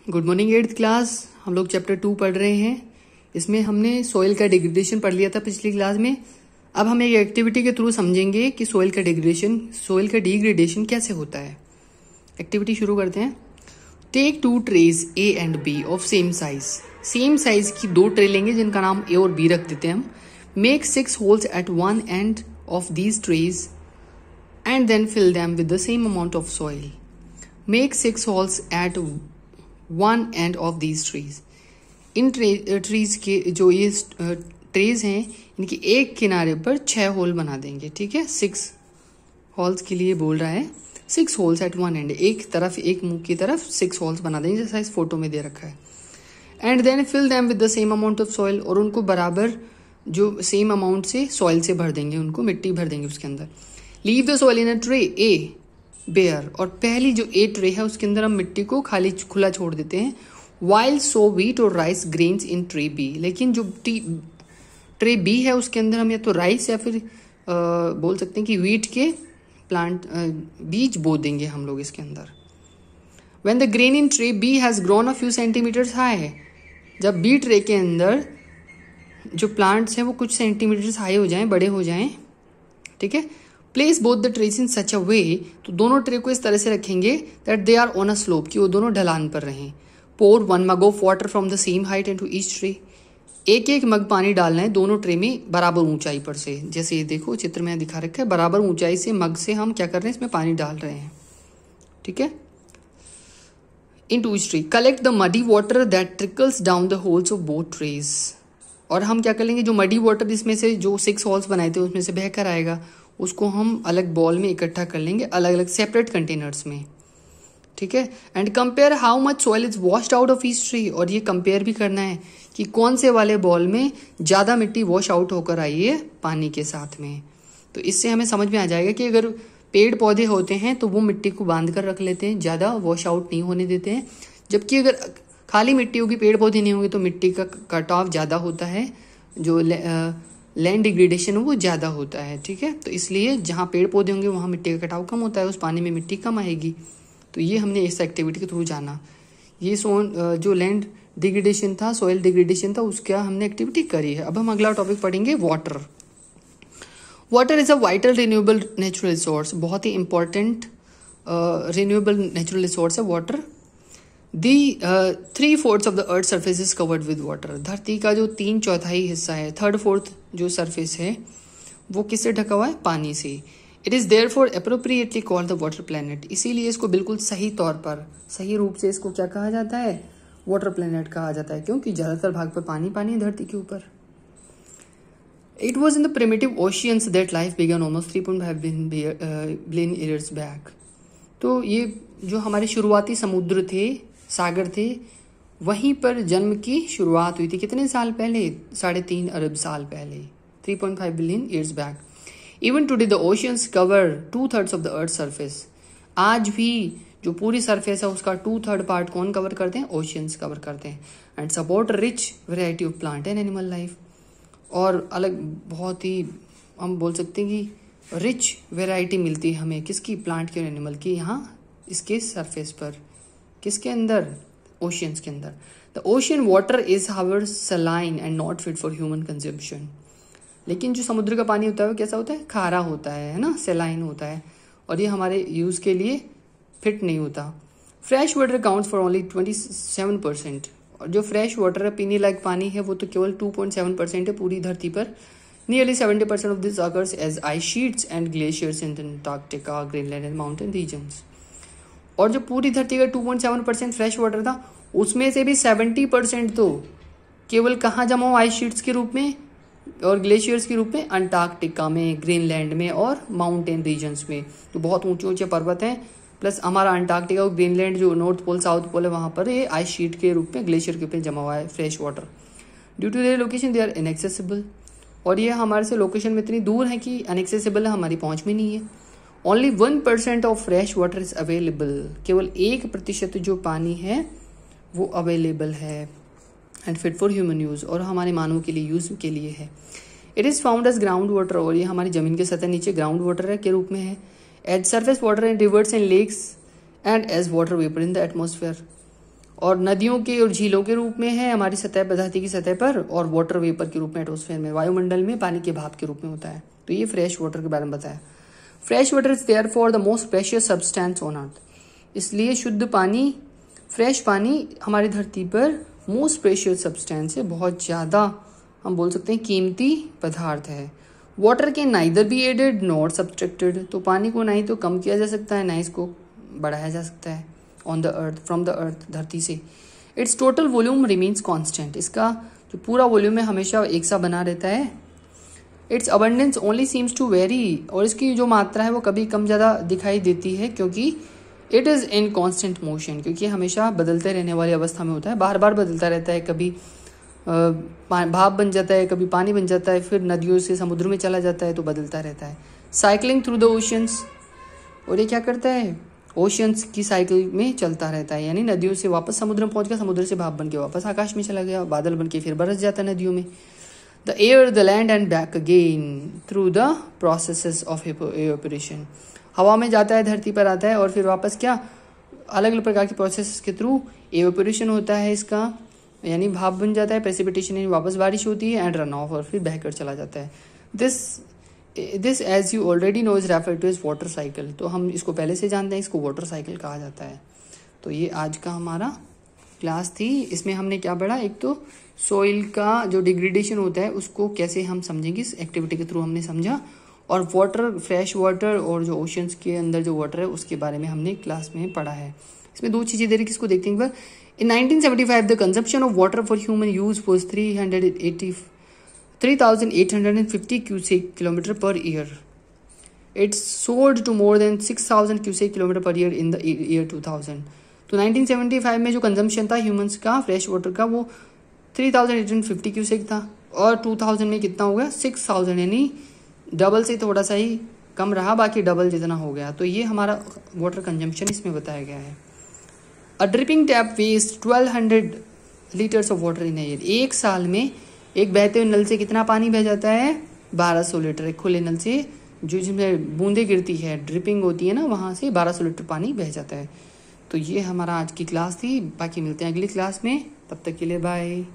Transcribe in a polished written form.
Good morning eighth class. हम लोग chapter 2 पढ़ रहे हैं। इसमें हमने सॉइल का डिग्रेडेशन पढ़ लिया था पिछली क्लास में। अब हम एक एक्टिविटी के थ्रू समझेंगे कि सॉइल का डिग्रेडेशन कैसे होता है। एक्टिविटी शुरू करते हैं। Take 2 trays A and B of same size की 2 ट्रे लेंगे जिनका नाम ए और बी रख देते हैं हम। Make 6 holes at one end of these trays and then fill them with the same amount of soil. Make 6 holes at one end of these trays. इन ट्रीज के जो ये ट्रेज हैं इनके एक किनारे पर 6 होल बना देंगे। ठीक है, 6 होल्स के लिए बोल रहा है। 6 होल्स एट वन एंड, एक मुंह की तरफ 6 होल्स बना देंगे जैसा इस फोटो में दे रखा है। And then fill them with the same amount of soil, और उनको बराबर जो सेम अमाउंट से सॉइल से भर देंगे, उनको मिट्टी भर देंगे उसके अंदर। Leave the soil in a tray A bare, और पहली जो ए ट्रे है उसके अंदर हम मिट्टी को खुला छोड़ देते हैं। वाइल सो व्हीट और rice grains in tray B, लेकिन जो ट्रे बी है उसके अंदर हम या तो राइस या फिर बोल सकते हैं कि व्हीट के प्लांट बीज बो देंगे हम लोग इसके अंदर। When the grain in tray B has grown a few centimetres high, जब बी ट्रे के अंदर जो प्लांट्स हैं वो कुछ सेंटीमीटर्स हाई हो जाएं, बड़े हो जाएं, ठीक है। Place both the trays in such a way, तो दोनों ट्रे को इस तरह से रखेंगे that they are on a slope, कि वो दोनों ढलान पर रहें। Pour 1 mug of water from the same height into each tray, एक मग पानी डालना है दोनों ट्रे में बराबर ऊंचाई पर से। जैसे ये देखो चित्र में दिखा रखा है, बराबर ऊंचाई से मग से हम क्या कर रहे हैं, इसमें पानी डाल रहे हैं। ठीक है। Into each tray collect the muddy water that trickles down the holes of both trays, और हम क्या कर लेंगे, जो मडी वाटर इसमें से जो 6 होल्स बनाए थे उसमें से बहकर आएगा, उसको हम अलग बॉल में इकट्ठा कर लेंगे, अलग अलग सेपरेट कंटेनर्स में। ठीक है। And compare how much soil is washed out of each tree, और ये कंपेयर भी करना है कि कौन से वाले बॉल में ज़्यादा मिट्टी वॉश आउट होकर आई है पानी के साथ में। तो इससे हमें समझ में आ जाएगा कि अगर पेड़ पौधे होते हैं तो वो मिट्टी को बांध कर रख लेते हैं, ज़्यादा वॉश आउट नहीं होने देते हैं। जबकि अगर खाली मिट्टी होगी, पेड़ पौधे नहीं होंगे, तो मिट्टी का कट ऑफ ज़्यादा होता है, जो लैंड डिग्रेडेशन वो ज़्यादा होता है। ठीक है। तो इसलिए जहाँ पेड़ पौधे होंगे वहाँ मिट्टी का कटाव कम होता है, उस पानी में मिट्टी कम आएगी। तो ये हमने इस एक्टिविटी के थ्रू जाना। ये जो लैंड डिग्रेडेशन था, सॉइल डिग्रेडेशन था, उसका हमने एक्टिविटी करी है। अब हम अगला टॉपिक पढ़ेंगे, water. Water is a vital renewable natural resource, बहुत ही इंपॉर्टेंट रिन्यूएबल नेचुरल रिसोर्स है water. The 3/4 of the earth surface is covered with water, धरती का जो 3/4 हिस्सा है, 3/4 जो सरफेस है वो किससे ढका हुआ है, पानी से। It is therefore appropriately called the water planet, इसीलिए इसको बिल्कुल सही तौर पर, सही रूप से इसको क्या कहा जाता है, वाटर प्लैनेट कहा जाता है, क्योंकि ज्यादातर भाग पर पानी पानी है धरती के ऊपर। It was in the primitive oceans that life began almost 3.5 billion years back, तो ये जो हमारे शुरुआती समुद्र थे, सागर थे, वहीं पर जन्म की शुरुआत हुई थी। कितने साल पहले, 3.5 अरब साल पहले, 3.5 billion years back. Even today the oceans cover 2/3 of the earth surface, आज भी जो पूरी सरफेस है उसका 2/3 पार्ट कौन कवर करते हैं, ओशियंस कवर करते हैं। And support rich variety of plant and animal life, और अलग बहुत ही हम बोल सकते हैं कि रिच वेराइटी मिलती है हमें, किसकी, प्लांट की और एनिमल की, यहाँ इसके सरफेस पर, किसके अंदर, ओशियंस के अंदर। The ocean water is however saline and not fit for human consumption, लेकिन जो समुद्र का पानी होता है वो कैसा होता है, खारा होता है ना, सेलाइन होता है, और ये हमारे यूज के लिए फिट नहीं होता। Fresh water counts for only 27%, और जो फ्रेश वाटर है, पीने लायक पानी है, वो तो केवल 2.7% है पूरी धरती पर। Nearly 70% of this occurs as ice sheets and glaciers in Antarctica, Greenland and mountain regions. और जो पूरी धरती का 2.7% फ्रेश वाटर था, उसमें से भी 70% तो केवल कहाँ जमा हो, आइस शीट्स के रूप में और ग्लेशियर्स के रूप में, अंटार्कटिका में, ग्रीनलैंड में और माउंटेन रीजन्स में। तो बहुत ऊंचे ऊंचे पर्वत हैं, प्लस हमारा अंटार्कटिका और ग्रीनलैंड जो नॉर्थ पोल साउथ पोल है, वहाँ पर ये आइस शीट के रूप में, ग्लेशियर के रूप में जमा हुआ है fresh water. Due to their location they are inaccessible, और ये हमारे से लोकेशन में इतनी दूर है कि अनएक्सेसिबल है, हमारी पहुँच में नहीं है। Only 1% of fresh water is available, केवल 1% जो पानी है वो अवेलेबल है, and fit for human use, और हमारे मानव के लिए यूज के लिए है। It is found as ground water, और ये हमारी जमीन के सतह नीचे ग्राउंड वाटर के रूप में है। As surface water in rivers and lakes and as water vapour in the atmosphere, और नदियों के और झीलों के रूप में है हमारी सतह पर, धरती की सतह पर, और वाटर वेपर के रूप में एटमॉस्फेयर में, वायुमंडल में पानी के भाप के रूप में होता है। तो ये फ्रेश वाटर के बारे में बताया। Fresh water is there for the most precious substance on earth, इसलिए शुद्ध पानी, फ्रेश पानी हमारी धरती पर मोस्ट प्रेशियस सब्सटेंस है, बहुत ज़्यादा हम बोल सकते हैं कीमती पदार्थ है। वाटर के neither be added not subtracted, तो पानी को ना ही तो कम किया जा सकता है ना इसको बढ़ाया जा सकता है on the earth, from the earth, धरती से। It's total volume remains constant, इसका जो पूरा वॉल्यूम है हमेशा एक सा बना रहता है। Its abundance only seems to vary, और इसकी जो मात्रा है वो कभी कम ज़्यादा दिखाई देती है, क्योंकि it is in constant motion, क्योंकि हमेशा बदलते रहने वाली अवस्था में होता है, बार बार बदलता रहता है। कभी भाप बन जाता है, कभी पानी बन जाता है, फिर नदियों से समुद्र में चला जाता है, तो बदलता रहता है। साइकिलिंग थ्रू द ओशंस, और ये क्या करता है, ओशंस की साइकिल में चलता रहता है, यानी नदियों से वापस समुद्र में पहुंच गया, समुद्र से भाप बन के वापस आकाश में चला गया, बादल बन के फिर बरस जाता है नदियों में। The air, the land and back again through the processes of evaporation, हवा में जाता है, धरती पर आता है, और फिर वापस क्या अलग अलग प्रकार के प्रोसेस के थ्रू इवेपोरेशन होता है इसका, यानी भाप बन जाता है, प्रेसिपिटेशन यानी वापस बारिश होती है, एंड रन ऑफ, और फिर बहकर चला जाता है। This as you already know is refer to is water cycle, तो हम इसको पहले से जानते हैं, इसको वाटर साइकिल कहा जाता है। तो ये आज का हमारा क्लास थी, इसमें हमने क्या पढ़ा, एक तो सोइल का जो डिग्रेडेशन होता है उसको कैसे हम समझेंगे, इस एक्टिविटी के थ्रू हमने समझा, और वाटर, फ्रेश वाटर और जो ओशंस के अंदर जो वाटर है उसके बारे में हमने क्लास में पढ़ा है। इसमें दो चीजें दे रही, किसको देखते हैं एक बार। In 1975, the consumption of water for human use was 3,850 cubic kilometer per year. It soared to more than 6,000 cubic kilometer per year in the year 2000. तो 1975 में जो कंजम्पशन था ह्यूमंस का फ्रेश वाटर का वो 3,850 क्यूसेक था, और 2000 में कितना हो गया 6,000, यानी डबल से थोड़ा सा ही कम रहा, बाकी डबल जितना हो गया। तो ये हमारा वाटर कंजम्पशन इसमें बताया गया है। A dripping tap wastes 1200 litres of water in year, एक साल में एक बहते हुए नल से कितना पानी बह जाता है 1200 लीटर, एक खुले नल से जो जिसमें बूंदे गिरती है, ड्रिपिंग होती है ना, वहां से 1200 लीटर पानी बह जाता है। तो ये हमारा आज की क्लास थी, बाकी मिलते हैं अगली क्लास में, तब तक के लिए बाय।